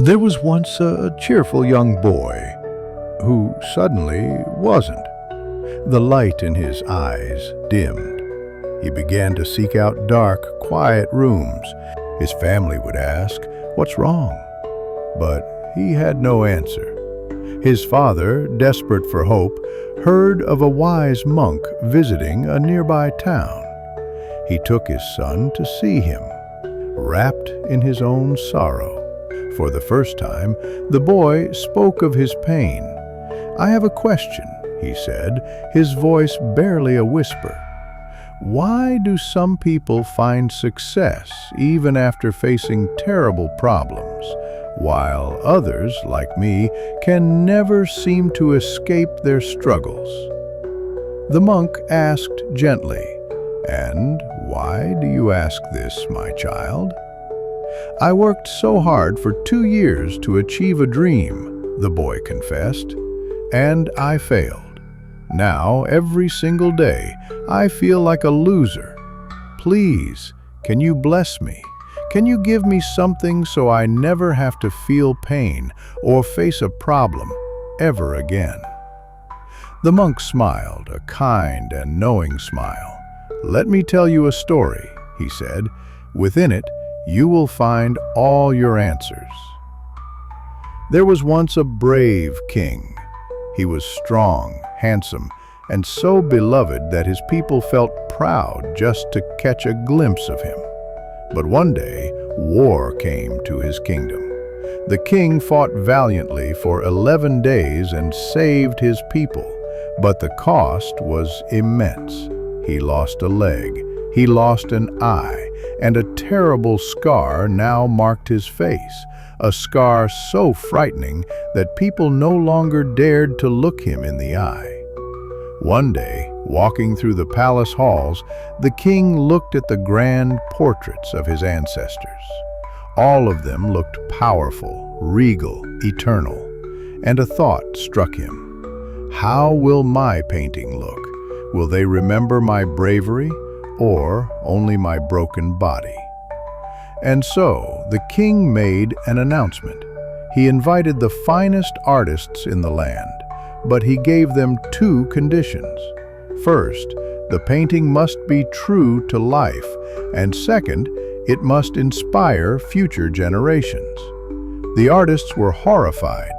There was once a cheerful young boy who suddenly wasn't. The light in his eyes dimmed. He began to seek out dark, quiet rooms. His family would ask, "What's wrong?" But he had no answer. His father, desperate for hope, heard of a wise monk visiting a nearby town. He took his son to see him, wrapped in his own sorrow. For the first time, the boy spoke of his pain. "I have a question," he said, his voice barely a whisper. "Why do some people find success even after facing terrible problems, while others, like me, can never seem to escape their struggles?" The monk asked gently, "And why do you ask this, my child?" "I worked so hard for 2 years to achieve a dream," the boy confessed, "and I failed. Now, every single day, I feel like a loser. Please, can you bless me? Can you give me something so I never have to feel pain or face a problem ever again?" The monk smiled, a kind and knowing smile. "Let me tell you a story," he said. "Within it, you will find all your answers." There was once a brave king. He was strong, handsome, and so beloved that his people felt proud just to catch a glimpse of him. But one day, war came to his kingdom. The king fought valiantly for 11 days and saved his people, but the cost was immense. He lost a leg, he lost an eye, and a terrible scar now marked his face, a scar so frightening that people no longer dared to look him in the eye. One day, walking through the palace halls, the king looked at the grand portraits of his ancestors. All of them looked powerful, regal, eternal, and a thought struck him. How will my painting look? Will they remember my bravery, or only my broken body? And so, the king made an announcement. He invited the finest artists in the land, but he gave them 2 conditions. First, the painting must be true to life, and second, it must inspire future generations. The artists were horrified.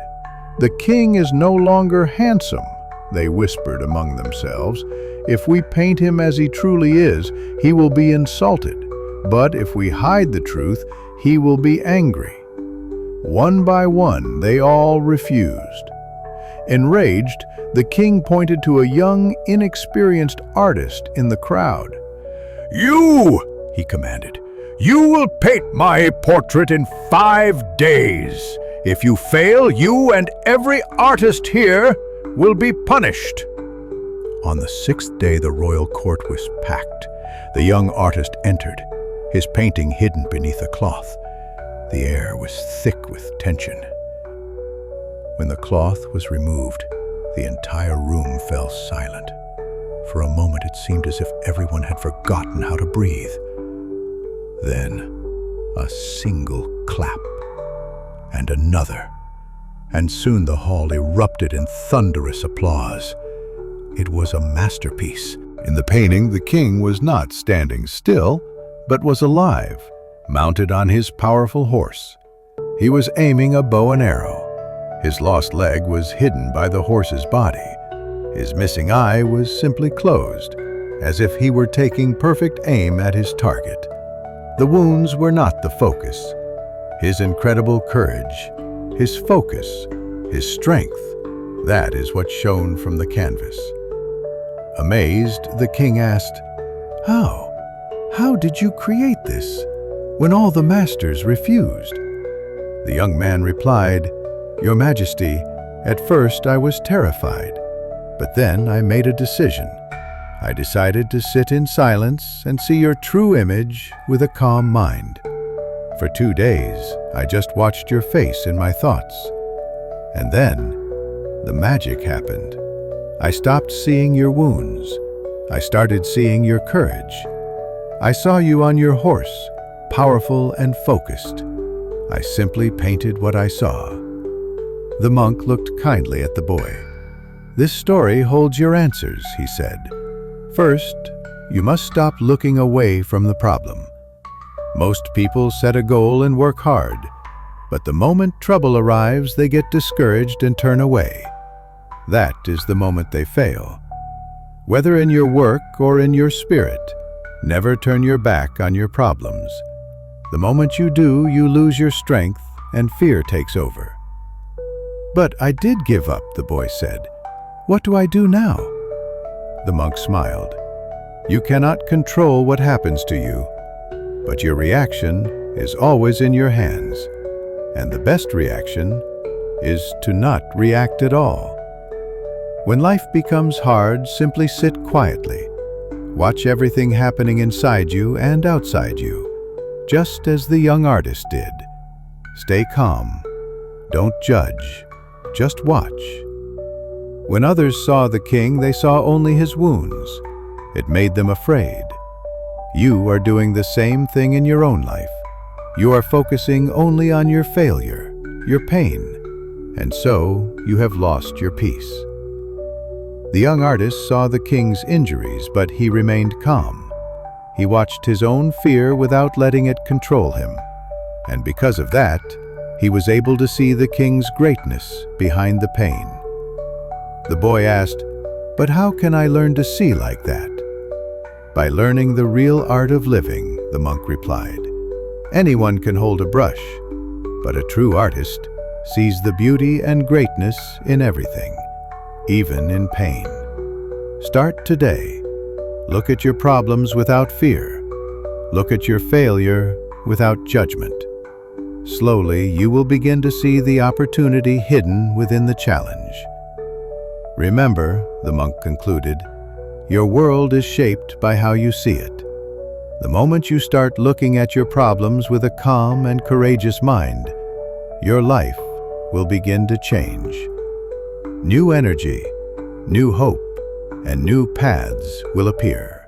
"The king is no longer handsome," they whispered among themselves. "If we paint him as he truly is, he will be insulted. But if we hide the truth, he will be angry." One by one, they all refused. Enraged, the king pointed to a young, inexperienced artist in the crowd. "You," he commanded, "you will paint my portrait in 5 days. If you fail, you and every artist here will be punished." On the 6th day, the royal court was packed. The young artist entered, his painting hidden beneath a cloth. The air was thick with tension. When the cloth was removed, the entire room fell silent. For a moment, it seemed as if everyone had forgotten how to breathe. Then, a single clap, and another, and soon the hall erupted in thunderous applause. It was a masterpiece. In the painting, the king was not standing still, but was alive, mounted on his powerful horse. He was aiming a bow and arrow. His lost leg was hidden by the horse's body. His missing eye was simply closed, as if he were taking perfect aim at his target. The wounds were not the focus. His incredible courage, his focus, his strength, that is what shone from the canvas. Amazed, the king asked, "How? How did you create this, when all the masters refused?" The young man replied, "Your Majesty, at first I was terrified, but then I made a decision. I decided to sit in silence and see your true image with a calm mind. For 2 days, I just watched your face in my thoughts. And then, the magic happened. I stopped seeing your wounds. I started seeing your courage. I saw you on your horse, powerful and focused. I simply painted what I saw." The monk looked kindly at the boy. "This story holds your answers," he said. "First, you must stop looking away from the problem. Most people set a goal and work hard, but the moment trouble arrives, they get discouraged and turn away. That is the moment they fail. Whether in your work or in your spirit, never turn your back on your problems. The moment you do, you lose your strength and fear takes over." "But I did give up," the boy said. "What do I do now?" The monk smiled. "You cannot control what happens to you, but your reaction is always in your hands. And the best reaction is to not react at all. When life becomes hard, simply sit quietly. Watch everything happening inside you and outside you, just as the young artist did. Stay calm. Don't judge. Just watch." When others saw the king, they saw only his wounds. It made them afraid. You are doing the same thing in your own life. You are focusing only on your failure, your pain, and so you have lost your peace. The young artist saw the king's injuries, but he remained calm. He watched his own fear without letting it control him. And because of that, he was able to see the king's greatness behind the pain. The boy asked, "But how can I learn to see like that?" "By learning the real art of living," the monk replied. "Anyone can hold a brush, but a true artist sees the beauty and greatness in everything, even in pain. Start today. Look at your problems without fear. Look at your failure without judgment. Slowly, you will begin to see the opportunity hidden within the challenge." Remember, the monk concluded, your world is shaped by how you see it. The moment you start looking at your problems with a calm and courageous mind, your life will begin to change. New energy, new hope, and new paths will appear.